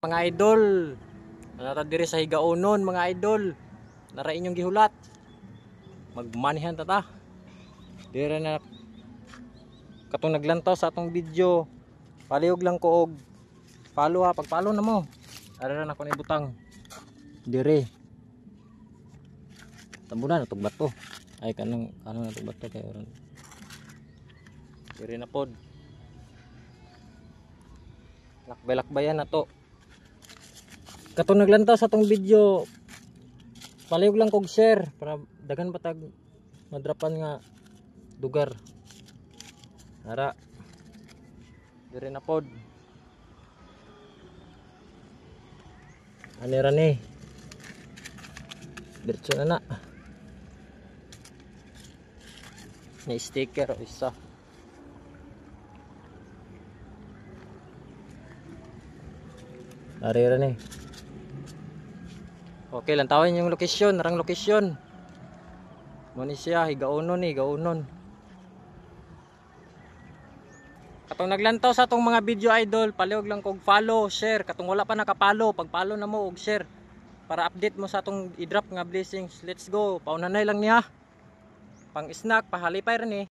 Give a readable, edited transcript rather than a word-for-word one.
Mga idol, nara diri sa Higaonon mga idol. Nara inyong gihulat. Magmanihan ta. Diri na katong naglantaw sa atong video. Palihog lang ko og follow ha, pag-follow na mo. Ara na ko ni butang. Diri. Tambunan atong bato. Ay kanang atong bato kay oron. Diri na pod. Lakbay-lakbayan na to. Katong naglantaw sa atong video, palihog lang kog share para daghan patag madrapan nga lugar. Ara. Diri na pod. Ani ra ni. Diretso na na. May sticker o isa. Ari ra ni. Okay lang tawin yung lokasyon, narang lokasyon. Mo ni siya Higaonon ni, Higaonon. Katong naglantaw sa atong mga video idol, palihog lang kog follow, share. Katong wala pa nakapalo, pag-follow na mo og share para update mo sa atong i-drop nga blessings. Let's go. Paunanay lang niya. Pang snack, pahalipay ra ni.